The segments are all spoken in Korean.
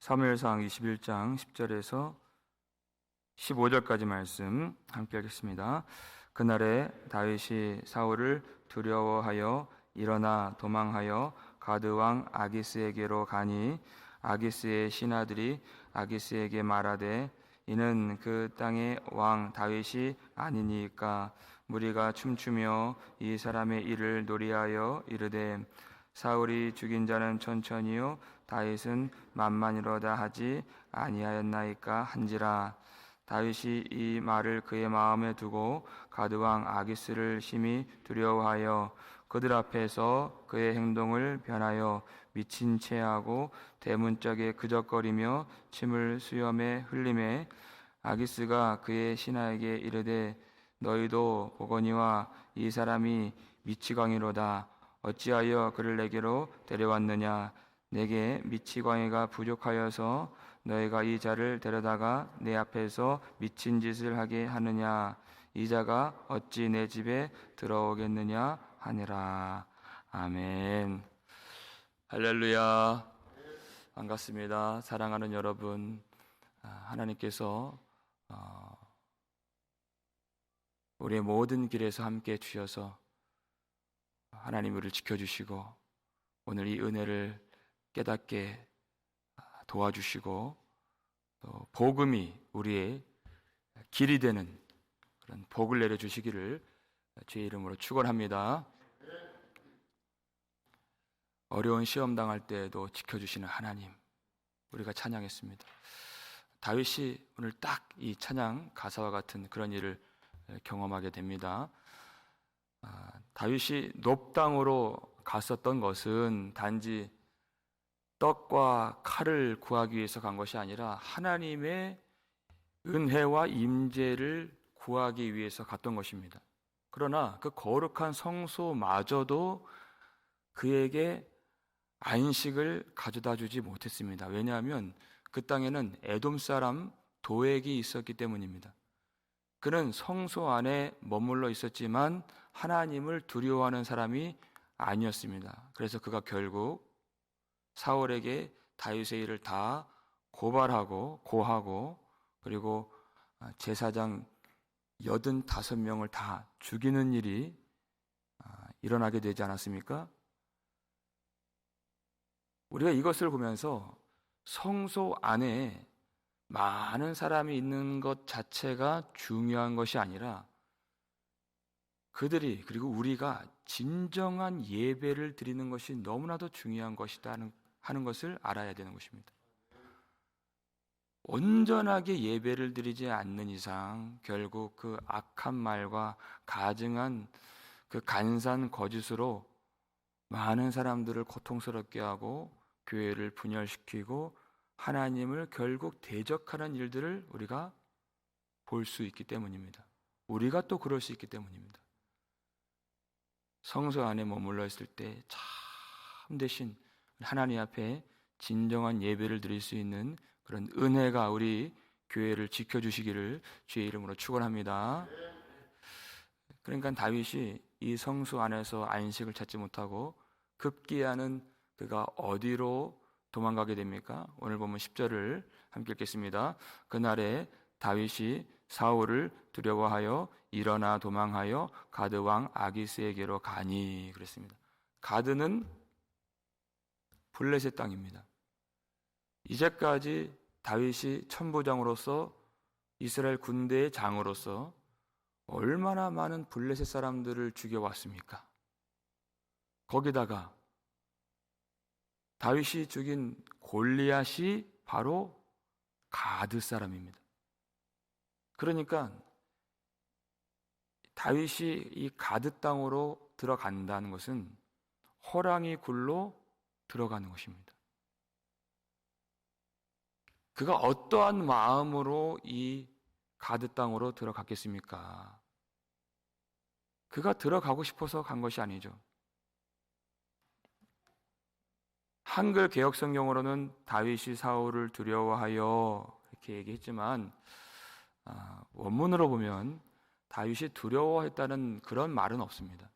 사무엘상 21장 10절에서 15절까지 말씀 함께 하겠습니다. 그날에 다윗이 사울을 두려워하여 일어나 도망하여 가드 왕 아기스에게로 가니 아기스의 신하들이 아기스에게 말하되 이는 그 땅의 왕 다윗이 아니니까. 무리가 춤추며 이 사람의 일을 노리하여 이르되 사울이 죽인 자는 천천히요 다윗은 만만이로다 하지 아니하였나이까 한지라. 다윗이 이 말을 그의 마음에 두고 가드왕 아기스를 심히 두려워하여 그들 앞에서 그의 행동을 변하여 미친 채 하고 대문짝에 그적거리며 침을 수염에 흘리매 아기스가 그의 신하에게 이르되 너희도 보거니와 이 사람이 미치광이로다. 어찌하여 그를 내게로 데려왔느냐? 내게 미치광이가 부족하여서 너희가 이 자를 데려다가 내 앞에서 미친 짓을 하게 하느냐? 이 자가 어찌 내 집에 들어오겠느냐 하니라. 아멘. 할렐루야. 반갑습니다. 사랑하는 여러분, 하나님께서 우리의 모든 길에서 함께 주셔서 하나님 우리를 지켜주시고 오늘 이 은혜를 깨닫게 도와주시고 또 복음이 우리의 길이 되는 그런 복을 내려주시기를 주의 이름으로 축원합니다. 어려운 시험 당할 때에도 지켜주시는 하나님, 우리가 찬양했습니다. 다윗이 오늘 딱 이 찬양 가사와 같은 그런 일을 경험하게 됩니다. 다윗이 높 땅으로 갔었던 것은 단지 떡과 칼을 구하기 위해서 간 것이 아니라 하나님의 은혜와 임재를 구하기 위해서 갔던 것입니다. 그러나 그 거룩한 성소마저도 그에게 안식을 가져다 주지 못했습니다. 왜냐하면 그 땅에는 에돔 사람 도액이 있었기 때문입니다. 그는 성소 안에 머물러 있었지만 하나님을 두려워하는 사람이 아니었습니다. 그래서 그가 결국 사울에게 다윗의 일을 다 고하고 그리고 제사장 85명을 다 죽이는 일이 일어나게 되지 않았습니까? 우리가 이것을 보면서 성소 안에 많은 사람이 있는 것 자체가 중요한 것이 아니라 그들이 그리고 우리가 진정한 예배를 드리는 것이 너무나도 중요한 것이다 하는 것을 알아야 되는 것입니다. 온전하게 예배를 드리지 않는 이상 결국 그 악한 말과 가증한 그 간사한 거짓으로 많은 사람들을 고통스럽게 하고 교회를 분열시키고 하나님을 결국 대적하는 일들을 우리가 볼 수 있기 때문입니다. 우리가 또 그럴 수 있기 때문입니다. 성소 안에 머물러 있을 때 참 대신 하나님 앞에 진정한 예배를 드릴 수 있는 그런 은혜가 우리 교회를 지켜주시기를 주의 이름으로 축원합니다. 그러니까 다윗이 이 성소 안에서 안식을 찾지 못하고 급기야는 그가 어디로 도망가게 됩니까? 오늘 보면 10절을 함께 읽겠습니다. 그날에 다윗이 사울을 두려워하여 일어나 도망하여 가드 왕 아기스에게로 가니 그랬습니다. 가드는 블레셋 땅입니다. 이제까지 다윗이 천부장으로서 이스라엘 군대의 장으로서 얼마나 많은 블레셋 사람들을 죽여왔습니까? 거기다가 다윗이 죽인 골리앗이 바로 가드 사람입니다. 그러니까 다윗이 이 가드 땅으로 들어간다는 것은 호랑이 굴로 들어가는 것입니다. 그가 어떠한 마음으로 이 가드 땅으로 들어갔겠습니까? 그가 들어가고 싶어서 간 것이 아니죠. 한글 개역 성경으로는 다윗이 사울을 두려워하여 이렇게 얘기했지만 원문으로 보면 다윗이 두려워했다는 그런 말은 없습니다.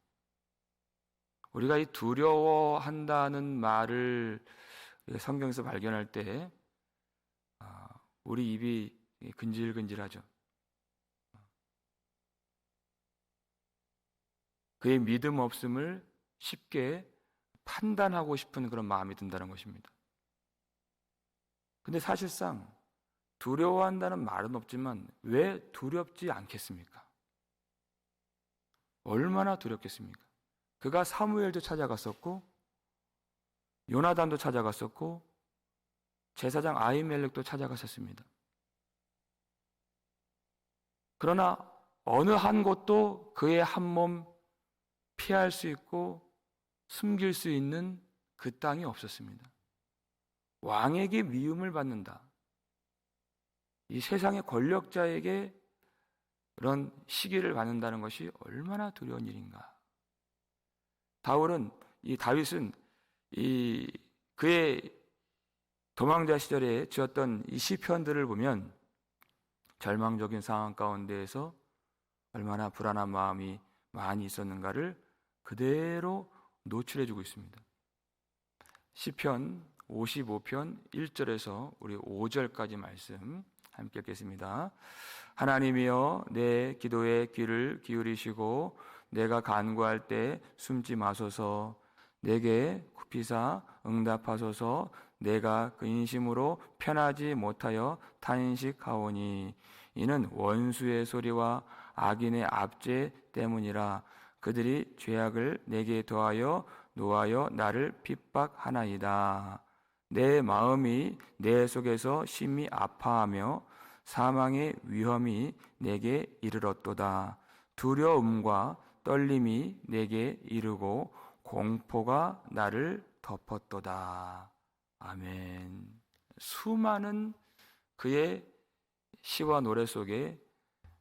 우리가 이 두려워한다는 말을 성경에서 발견할 때 우리 입이 근질근질하죠. 그의 믿음 없음을 쉽게 판단하고 싶은 그런 마음이 든다는 것입니다. 근데 사실상 두려워한다는 말은 없지만 왜 두렵지 않겠습니까? 얼마나 두렵겠습니까? 그가 사무엘도 찾아갔었고 요나단도 찾아갔었고 제사장 아히멜렉도 찾아갔었습니다. 그러나 어느 한 곳도 그의 한 몸 피할 수 있고 숨길 수 있는 그 땅이 없었습니다. 왕에게 미움을 받는다. 이 세상의 권력자에게 그런 시기를 받는다는 것이 얼마나 두려운 일인가. 다윗은 그의 도망자 시절에 지었던 이 시편들을 보면 절망적인 상황 가운데에서 얼마나 불안한 마음이 많이 있었는가를 그대로 노출해주고 있습니다. 시편 55편 1절에서 우리 5절까지 말씀 함께 읽겠습니다. 하나님이여 내 기도에 귀를 기울이시고 내가 간구할 때 숨지 마소서. 내게 굽히사 응답하소서. 내가 근심으로 편하지 못하여 탄식하오니 이는 원수의 소리와 악인의 압제 때문이라. 그들이 죄악을 내게 더하여 노하여 나를 핍박하나이다. 내 마음이 내 속에서 심히 아파하며 사망의 위험이 내게 이르렀도다. 두려움과 떨림이 내게 이르고 공포가 나를 덮었도다. 아멘. 수많은 그의 시와 노래 속에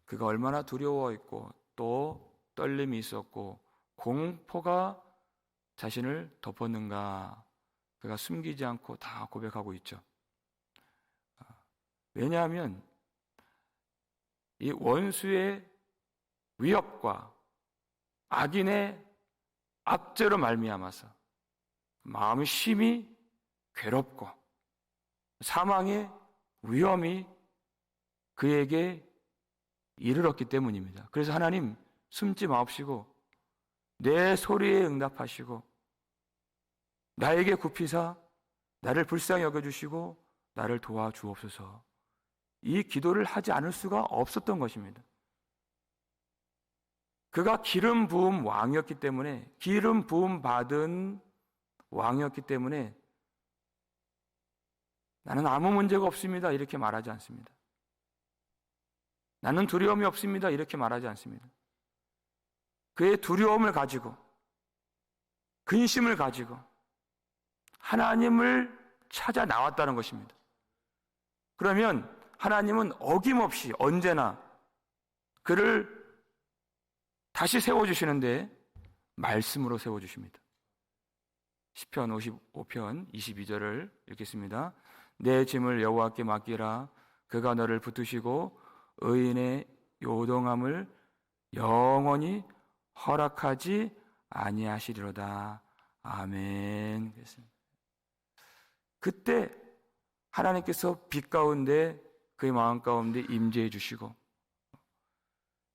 그가 얼마나 두려워했고 또 떨림이 있었고 공포가 자신을 덮었는가, 그가 숨기지 않고 다 고백하고 있죠. 왜냐하면 이 원수의 위협과 악인의 압제로 말미암아서 마음이 심히 괴롭고 사망의 위험이 그에게 이르렀기 때문입니다. 그래서 하나님 숨지 마옵시고 내 소리에 응답하시고 나에게 굽히사 나를 불쌍히 여겨주시고 나를 도와주옵소서. 이 기도를 하지 않을 수가 없었던 것입니다. 그가 기름 부음 왕이었기 때문에, 기름 부음 받은 왕이었기 때문에 나는 아무 문제가 없습니다 이렇게 말하지 않습니다. 나는 두려움이 없습니다 이렇게 말하지 않습니다. 그의 두려움을 가지고 근심을 가지고 하나님을 찾아 나왔다는 것입니다. 그러면 하나님은 어김없이 언제나 그를 다시 세워주시는데 말씀으로 세워주십니다. 시편 55편 22절을 읽겠습니다. 내 짐을 여호와께 맡기라. 그가 너를 붙드시고 의인의 요동함을 영원히 허락하지 아니하시리로다. 아멘. 그때 하나님께서 빛 가운데 그의 마음 가운데 임재해 주시고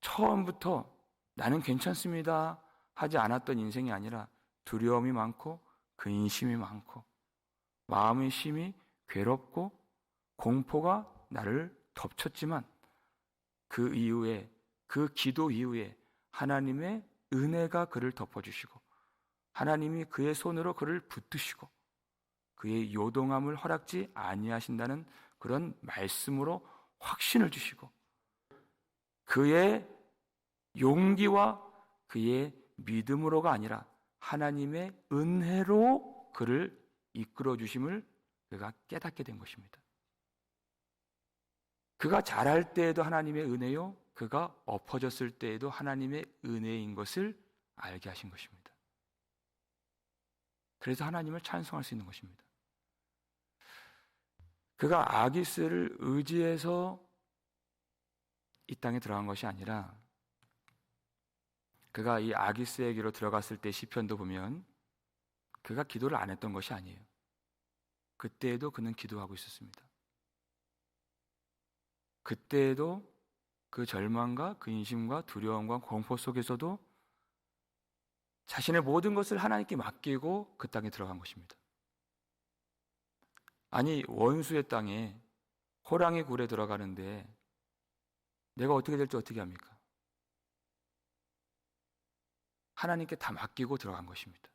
처음부터 나는 괜찮습니다 하지 않았던 인생이 아니라 두려움이 많고 근심이 많고 마음이 심히 괴롭고 공포가 나를 덮쳤지만 그 이후에, 그 기도 이후에 하나님의 은혜가 그를 덮어주시고 하나님이 그의 손으로 그를 붙드시고 그의 요동함을 허락지 아니하신다는 그런 말씀으로 확신을 주시고 그의 용기와 그의 믿음으로가 아니라 하나님의 은혜로 그를 이끌어 주심을 그가 깨닫게 된 것입니다. 그가 잘할 때에도 하나님의 은혜요, 그가 엎어졌을 때에도 하나님의 은혜인 것을 알게 하신 것입니다. 그래서 하나님을 찬송할 수 있는 것입니다. 그가 아기스를 의지해서 이 땅에 들어간 것이 아니라 그가 이 아기스에게로 들어갔을 때 시편도 보면 그가 기도를 안 했던 것이 아니에요. 그때에도 그는 기도하고 있었습니다. 그때에도 그 절망과 근심과 두려움과 공포 속에서도 자신의 모든 것을 하나님께 맡기고 그 땅에 들어간 것입니다. 아니, 원수의 땅에 호랑이 굴에 들어가는데 내가 어떻게 될지 어떻게 합니까? 하나님께 다 맡기고 들어간 것입니다.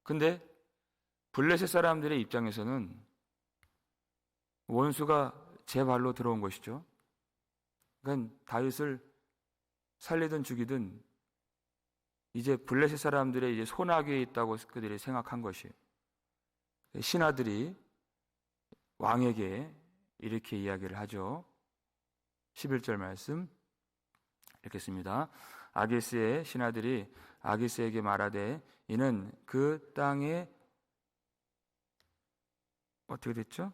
근데 블레셋 사람들의 입장에서는 원수가 제 발로 들어온 것이죠. 그러니까 다윗을 살리든 죽이든 이제 블레셋 사람들의 이제 손아귀에 있다고 그들이 생각한 것이에요. 신하들이 왕에게 이렇게 이야기를 하죠. 11절 말씀 읽겠습니다. 아기스의 신하들이 아기스에게 말하되 이는 그 땅에 어떻게 됐죠?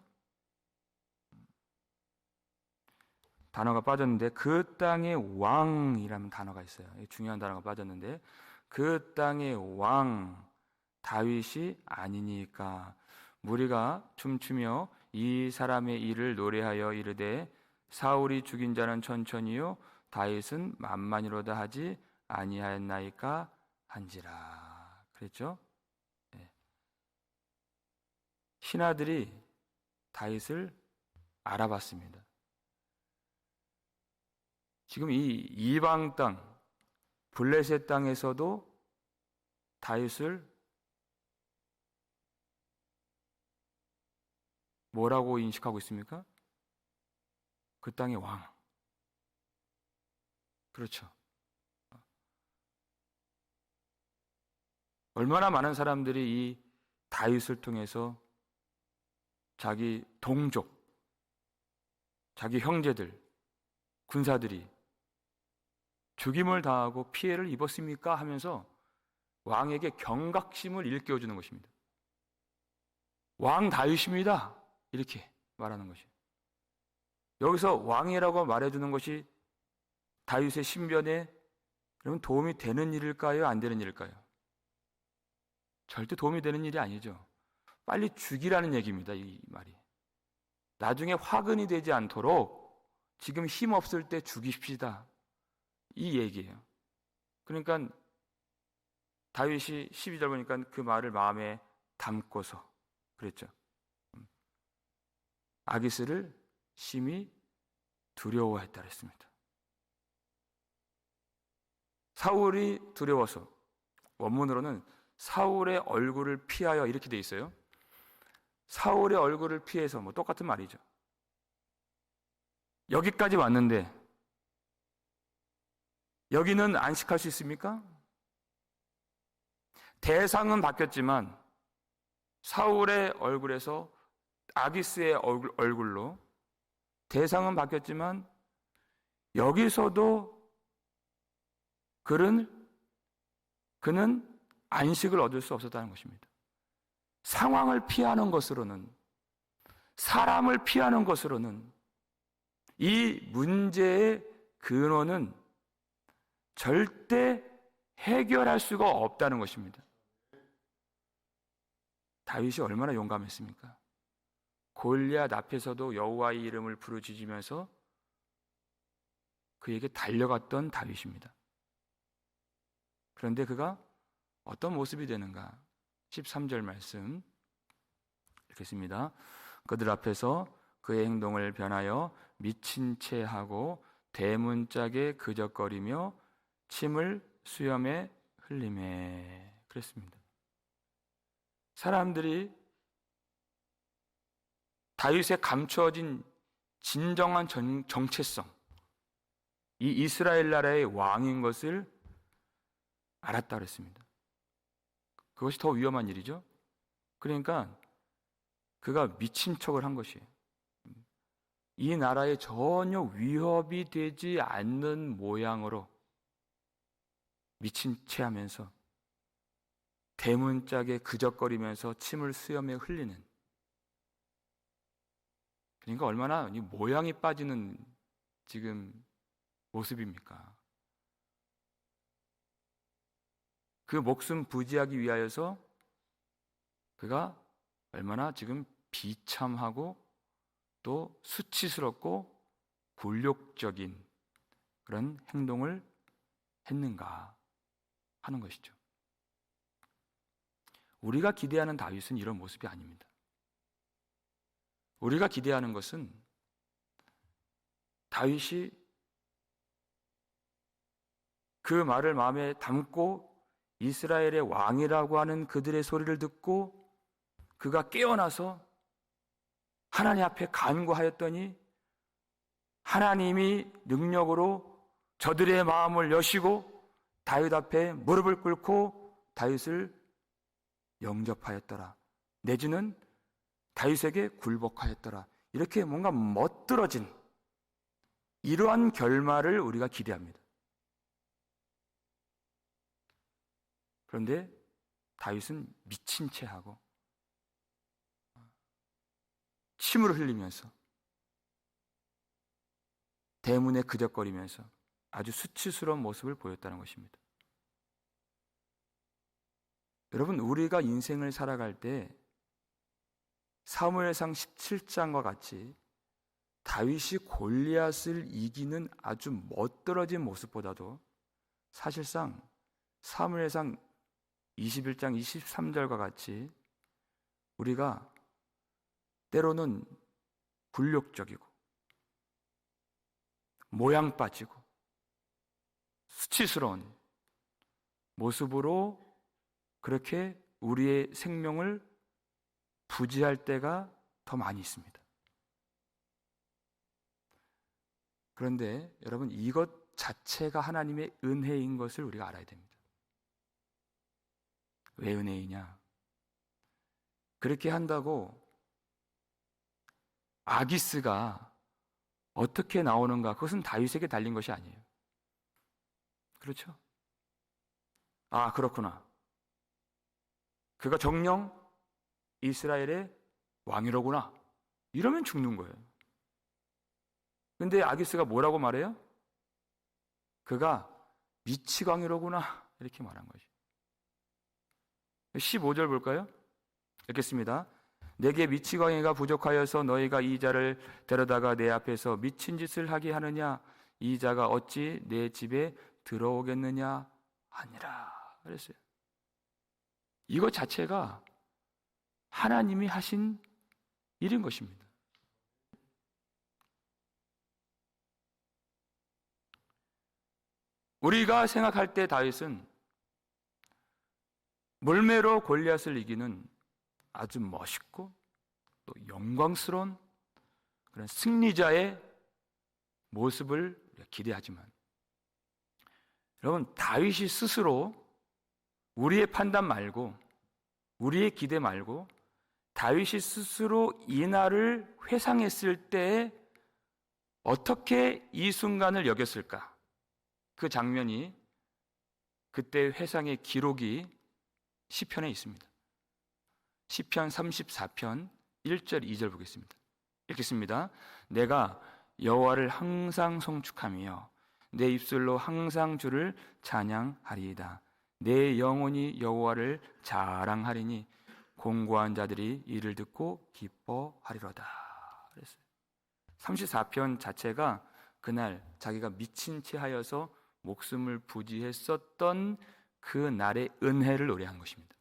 단어가 빠졌는데 그 땅의 왕이라는 단어가 있어요. 중요한 단어가 빠졌는데 그 땅의 왕 다윗이 아니니까 무리가 춤추며 이 사람의 일을 노래하여 이르되 사울이 죽인 자는 천천히요 다윗은 만만이로다 하지 아니하였나이까 한지라. 그랬죠? 네. 신하들이 다윗을 알아봤습니다. 지금 이 이방 땅 블레셋 땅에서도 다윗을 뭐라고 인식하고 있습니까? 그 땅의 왕. 그렇죠. 얼마나 많은 사람들이 이 다윗을 통해서 자기 동족, 자기 형제들, 군사들이 죽임을 당하고 피해를 입었습니까? 하면서 왕에게 경각심을 일깨워주는 것입니다. 왕 다윗입니다. 이렇게 말하는 것이에요. 여기서 왕이라고 말해주는 것이 다윗의 신변에 여러분 도움이 되는 일일까요? 안 되는 일일까요? 절대 도움이 되는 일이 아니죠. 빨리 죽이라는 얘기입니다. 이 말이. 나중에 화근이 되지 않도록 지금 힘 없을 때 죽이십시다. 이 얘기예요. 그러니까 다윗이 12절 보니까 그 말을 마음에 담고서 그랬죠. 아기스를 심히 두려워했다 그랬습니다. 사울이 두려워서 원문으로는 사울의 얼굴을 피하여 이렇게 돼 있어요. 사울의 얼굴을 피해서 뭐 똑같은 말이죠. 여기까지 왔는데 여기는 안식할 수 있습니까? 대상은 바뀌었지만 사울의 얼굴에서 아기스의 얼굴로 대상은 바뀌었지만 여기서도 그는 안식을 얻을 수 없었다는 것입니다. 상황을 피하는 것으로는, 사람을 피하는 것으로는 이 문제의 근원은 절대 해결할 수가 없다는 것입니다. 다윗이 얼마나 용감했습니까? 골리앗 앞에서도 여호와의 이름을 부르짖으면서 그에게 달려갔던 다윗입니다. 그런데 그가 어떤 모습이 되는가? 13절 말씀 읽겠습니다. 그들 앞에서 그의 행동을 변하여 미친 채 하고 대문짝에 그적거리며 침을 수염에 흘리매 그랬습니다. 사람들이 다윗에 감추어진 진정한 정체성, 이 이스라엘 나라의 왕인 것을 알았다 그랬습니다. 그것이 더 위험한 일이죠. 그러니까 그가 미친 척을 한 것이에요. 이 나라에 전혀 위협이 되지 않는 모양으로 미친 채 하면서 대문짝에 그적거리면서 침을 수염에 흘리는, 그러니까 얼마나 이 모양이 빠지는 지금 모습입니까? 그 목숨 부지하기 위하여서 그가 얼마나 지금 비참하고 또 수치스럽고 굴욕적인 그런 행동을 했는가 하는 것이죠. 우리가 기대하는 다윗은 이런 모습이 아닙니다. 우리가 기대하는 것은 다윗이 그 말을 마음에 담고 이스라엘의 왕이라고 하는 그들의 소리를 듣고 그가 깨어나서 하나님 앞에 간구하였더니 하나님이 능력으로 저들의 마음을 여시고 다윗 앞에 무릎을 꿇고 다윗을 영접하였더라. 내지는 다윗에게 굴복하였더라. 이렇게 뭔가 멋들어진 이러한 결말을 우리가 기대합니다. 그런데 다윗은 미친 채 하고 침을 흘리면서 대문에 그적거리면서 아주 수치스러운 모습을 보였다는 것입니다. 여러분, 우리가 인생을 살아갈 때 사무엘상 17장과 같이 다윗이 골리앗을 이기는 아주 멋들어진 모습보다도 사실상 사무엘상 21장 23절과 같이 우리가 때로는 굴욕적이고 모양 빠지고 수치스러운 모습으로 그렇게 우리의 생명을 부지할 때가 더 많이 있습니다. 그런데 여러분, 이것 자체가 하나님의 은혜인 것을 우리가 알아야 됩니다. 왜 은혜이냐? 그렇게 한다고 아기스가 어떻게 나오는가? 그것은 다윗에게 달린 것이 아니에요. 그렇죠? 아, 그렇구나. 그가 정령 이스라엘의 왕이로구나. 이러면 죽는 거예요. 근데 아기스가 뭐라고 말해요? 그가 미치광이로구나. 이렇게 말한 거죠. 15절 볼까요? 읽겠습니다. 내게 미치광이가 부족하여서 너희가 이 자를 데려다가 내 앞에서 미친 짓을 하게 하느냐? 이 자가 어찌 내 집에 들어오겠느냐? 아니라 그랬어요. 이것 자체가 하나님이 하신 일인 것입니다. 우리가 생각할 때 다윗은 물매로 골리앗을 이기는 아주 멋있고 또 영광스러운 그런 승리자의 모습을 기대하지만 여러분, 다윗이 스스로 우리의 판단 말고 우리의 기대 말고 다윗이 스스로 이 날을 회상했을 때 어떻게 이 순간을 여겼을까? 그 장면이 그때 회상의 기록이 시편에 있습니다. 시편 34편 1절 2절 보겠습니다. 읽겠습니다. 내가 여호와를 항상 송축하며 내 입술로 항상 주를 찬양하리이다. 내 영혼이 여호와를 자랑하리니 공고한 자들이 이를 듣고 기뻐하리로다. 그랬어요. 34편 자체가 그날 자기가 미친 채 하여서 목숨을 부지했었던 그 날의 은혜를 노래한 것입니다.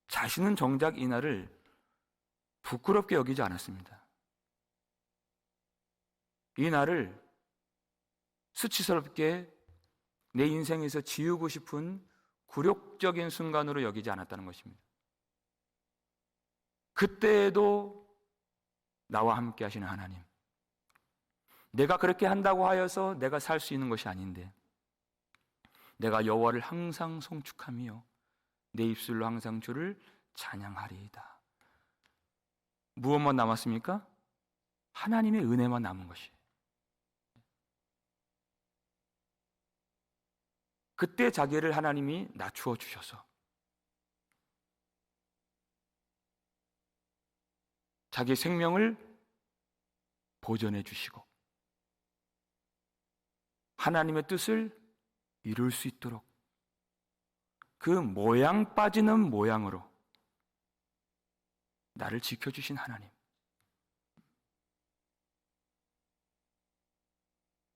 자신은 정작 이 날을 부끄럽게 여기지 않았습니다. 이 날을 수치스럽게 내 인생에서 지우고 싶은 굴욕적인 순간으로 여기지 않았다는 것입니다. 그때에도 나와 함께 하시는 하나님, 내가 그렇게 한다고 하여서 내가 살 수 있는 것이 아닌데 내가 여호와를 항상 송축하며 내 입술로 항상 주를 찬양하리이다. 무엇만 남았습니까? 하나님의 은혜만 남은 것이에요. 그때 자기를 하나님이 낮추어 주셔서 자기 생명을 보존해 주시고 하나님의 뜻을 이룰 수 있도록 그 모양 빠지는 모양으로 나를 지켜주신 하나님,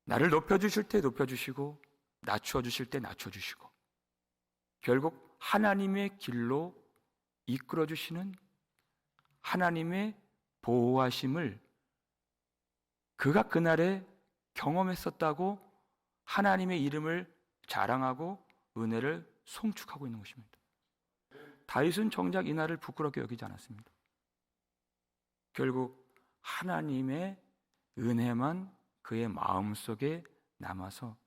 나를 높여주실 때 높여주시고 낮춰주실 때 낮춰주시고 결국 하나님의 길로 이끌어주시는 하나님의 보호하심을 그가 그날에 경험했었다고 하나님의 이름을 자랑하고 은혜를 송축하고 있는 것입니다. 다윗은 정작 이날을 부끄럽게 여기지 않았습니다. 결국 하나님의 은혜만 그의 마음속에 남아서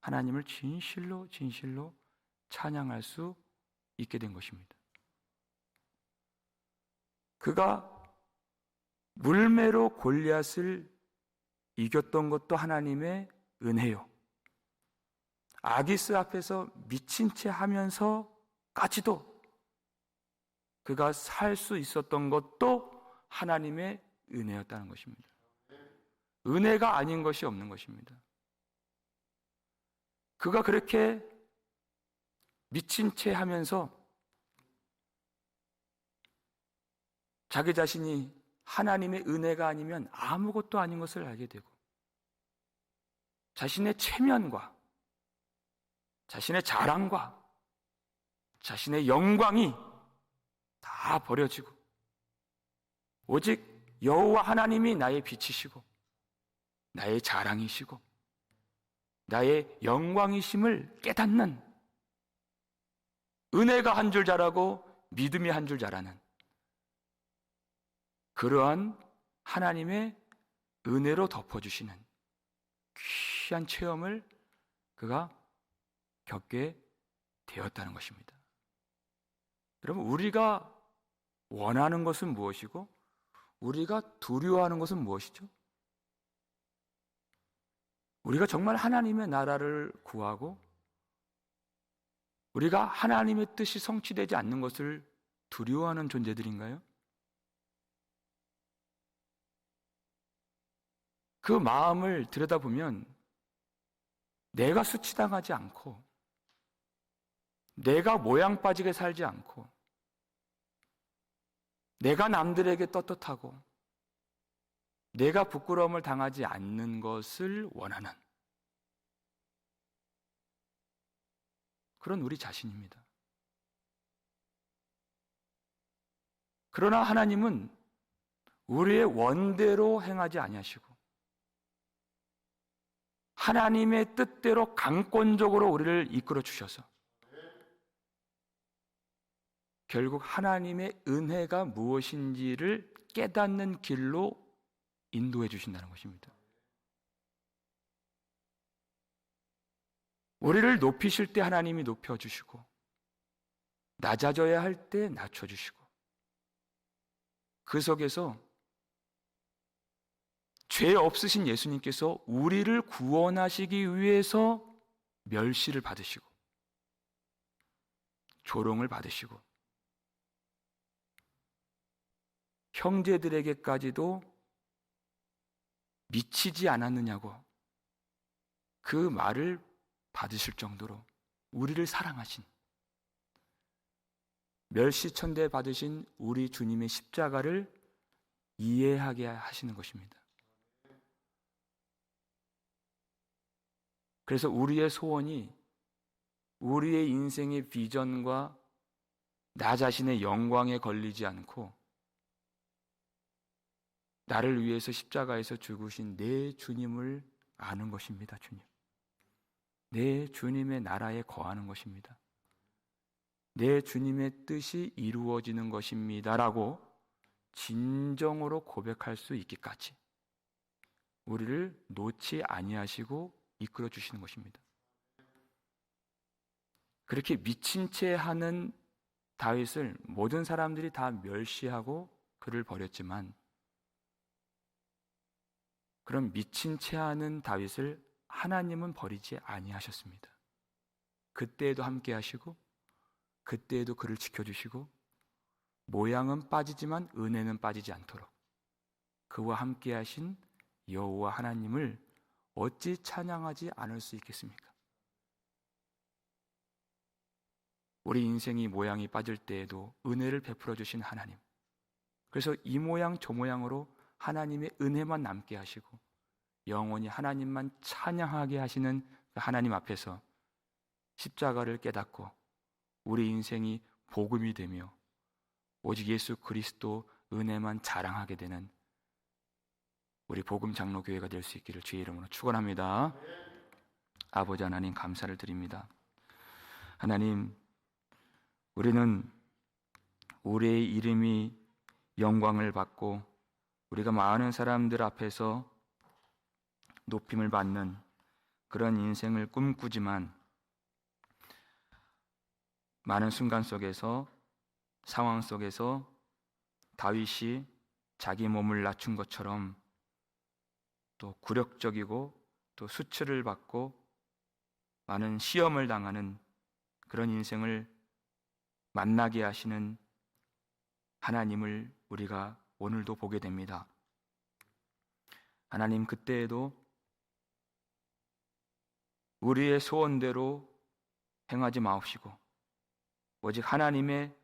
하나님을 진실로 찬양할 수 있게 된 것입니다. 그가 물매로 골리앗을 이겼던 것도 하나님의 은혜요. 아기스 앞에서 미친 채 하면서까지도 그가 살 수 있었던 것도 하나님의 은혜였다는 것입니다. 은혜가 아닌 것이 없는 것입니다. 그가 그렇게 미친 채 하면서 자기 자신이 하나님의 은혜가 아니면 아무것도 아닌 것을 알게 되고 자신의 체면과 자신의 자랑과 자신의 영광이 다 버려지고 오직 여호와 하나님이 나의 빛이시고 나의 자랑이시고 나의 영광이심을 깨닫는 은혜가 한 줄 잘하고 믿음이 한 줄 잘하는 그러한 하나님의 은혜로 덮어주시는 귀한 체험을 그가 겪게 되었다는 것입니다. 여러분, 우리가 원하는 것은 무엇이고 우리가 두려워하는 것은 무엇이죠? 우리가 정말 하나님의 나라를 구하고 우리가 하나님의 뜻이 성취되지 않는 것을 두려워하는 존재들인가요? 그 마음을 들여다보면 내가 수치당하지 않고 내가 모양 빠지게 살지 않고 내가 남들에게 떳떳하고 내가 부끄러움을 당하지 않는 것을 원하는 그런 우리 자신입니다. 그러나 하나님은 우리의 원대로 행하지 아니하시고 하나님의 뜻대로 강권적으로 우리를 이끌어 주셔서 결국 하나님의 은혜가 무엇인지를 깨닫는 길로 인도해 주신다는 것입니다. 우리를 높이실 때 하나님이 높여주시고 낮아져야 할 때 낮춰주시고 그 속에서 죄 없으신 예수님께서 우리를 구원하시기 위해서 멸시를 받으시고 조롱을 받으시고 형제들에게까지도 미치지 않았느냐고 그 말을 받으실 정도로 우리를 사랑하신 멸시천대 받으신 우리 주님의 십자가를 이해하게 하시는 것입니다. 그래서 우리의 소원이 우리의 인생의 비전과 나 자신의 영광에 걸리지 않고 나를 위해서 십자가에서 죽으신 내 주님을 아는 것입니다. 주님. 내 주님의 나라에 거하는 것입니다. 내 주님의 뜻이 이루어지는 것입니다라고 진정으로 고백할 수 있기까지 우리를 놓지 아니하시고 이끌어 주시는 것입니다. 그렇게 미친 채 하는 다윗을 모든 사람들이 다 멸시하고 그를 버렸지만 그럼 미친 채 하는 다윗을 하나님은 버리지 아니하셨습니다. 그때에도 함께 하시고 그때에도 그를 지켜주시고 모양은 빠지지만 은혜는 빠지지 않도록 그와 함께 하신 여호와 하나님을 어찌 찬양하지 않을 수 있겠습니까? 우리 인생이 모양이 빠질 때에도 은혜를 베풀어 주신 하나님, 그래서 이 모양 저 모양으로 하나님의 은혜만 남게 하시고 영원히 하나님만 찬양하게 하시는 그 하나님 앞에서 십자가를 깨닫고 우리 인생이 복음이 되며 오직 예수 그리스도 은혜만 자랑하게 되는 우리 복음 장로교회가 될 수 있기를 주의 이름으로 축원합니다. 아버지 하나님 감사를 드립니다. 하나님, 우리는 우리의 이름이 영광을 받고 우리가 많은 사람들 앞에서 높임을 받는 그런 인생을 꿈꾸지만 많은 순간 속에서, 상황 속에서 다윗이 자기 몸을 낮춘 것처럼 또 굴욕적이고 또 수치를 받고 많은 시험을 당하는 그런 인생을 만나게 하시는 하나님을 우리가 오늘도 보게 됩니다. 하나님, 그때에도 우리의 소원대로 행하지 마옵시고 오직 하나님의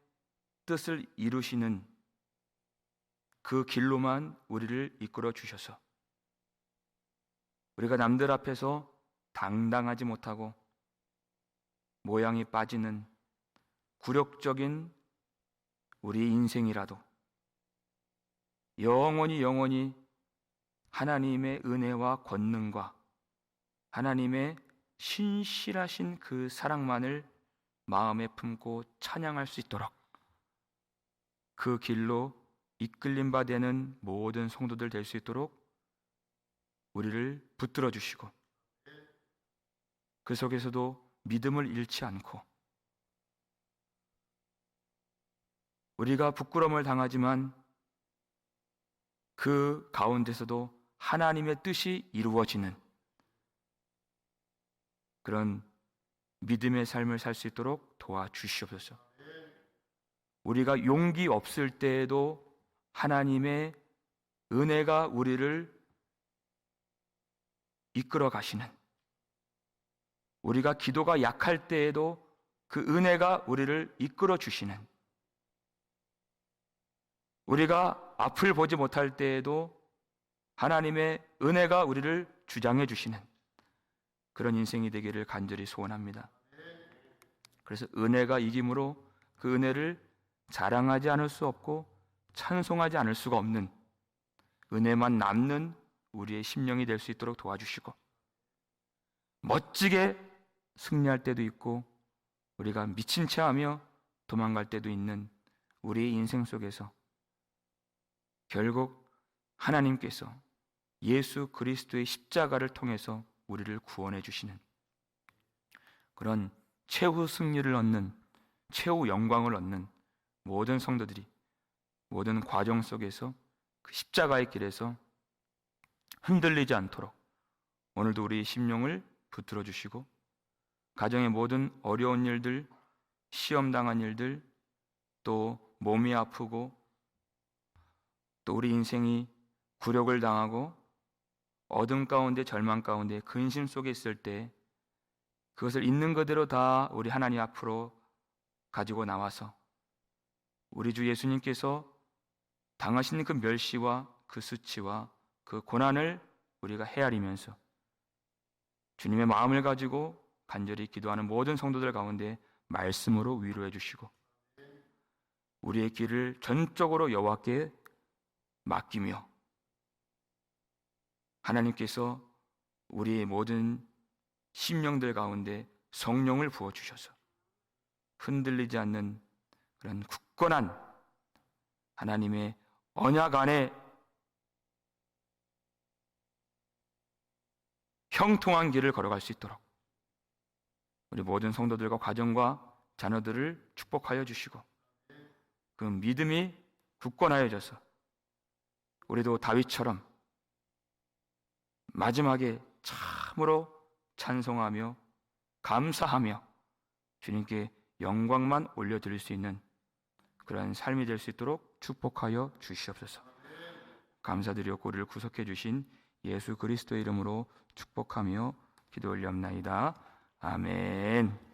뜻을 이루시는 그 길로만 우리를 이끌어 주셔서 우리가 남들 앞에서 당당하지 못하고 모양이 빠지는 굴욕적인 우리 인생이라도 영원히 하나님의 은혜와 권능과 하나님의 신실하신 그 사랑만을 마음에 품고 찬양할 수 있도록 그 길로 이끌림 바 되는 모든 성도들 될 수 있도록 우리를 붙들어 주시고 그 속에서도 믿음을 잃지 않고 우리가 부끄러움을 당하지만 그 가운데서도 하나님의 뜻이 이루어지는 그런 믿음의 삶을 살 수 있도록 도와주시옵소서. 우리가 용기 없을 때에도 하나님의 은혜가 우리를 이끌어 가시는, 우리가 기도가 약할 때에도 그 은혜가 우리를 이끌어 주시는, 우리가 앞을 보지 못할 때에도 하나님의 은혜가 우리를 주장해 주시는 그런 인생이 되기를 간절히 소원합니다. 그래서 은혜가 이김으로 그 은혜를 자랑하지 않을 수 없고 찬송하지 않을 수가 없는 은혜만 남는 우리의 심령이 될 수 있도록 도와주시고 멋지게 승리할 때도 있고 우리가 미친 채 하며 도망갈 때도 있는 우리의 인생 속에서 결국 하나님께서 예수 그리스도의 십자가를 통해서 우리를 구원해 주시는 그런 최후 승리를 얻는, 최후 영광을 얻는 모든 성도들이 모든 과정 속에서 그 십자가의 길에서 흔들리지 않도록 오늘도 우리의 심령을 붙들어 주시고 가정의 모든 어려운 일들, 시험당한 일들, 또 몸이 아프고 또 우리 인생이 굴욕을 당하고 어둠 가운데 절망 가운데 근심 속에 있을 때 그것을 있는 그대로 다 우리 하나님 앞으로 가지고 나와서 우리 주 예수님께서 당하신 그 멸시와 그 수치와 그 고난을 우리가 헤아리면서 주님의 마음을 가지고 간절히 기도하는 모든 성도들 가운데 말씀으로 위로해 주시고 우리의 길을 전적으로 여호와께 맡기며 하나님께서 우리의 모든 심령들 가운데 성령을 부어주셔서 흔들리지 않는 그런 굳건한 하나님의 언약 안에 형통한 길을 걸어갈 수 있도록 우리 모든 성도들과 가정과 자녀들을 축복하여 주시고 그 믿음이 굳건하여져서 우리도 다윗처럼 마지막에 참으로 찬송하며 감사하며 주님께 영광만 올려드릴 수 있는 그런 삶이 될 수 있도록 축복하여 주시옵소서. 감사드리고 우리를 구속해 주신 예수 그리스도의 이름으로 축복하며 기도 올리옵나이다. 아멘.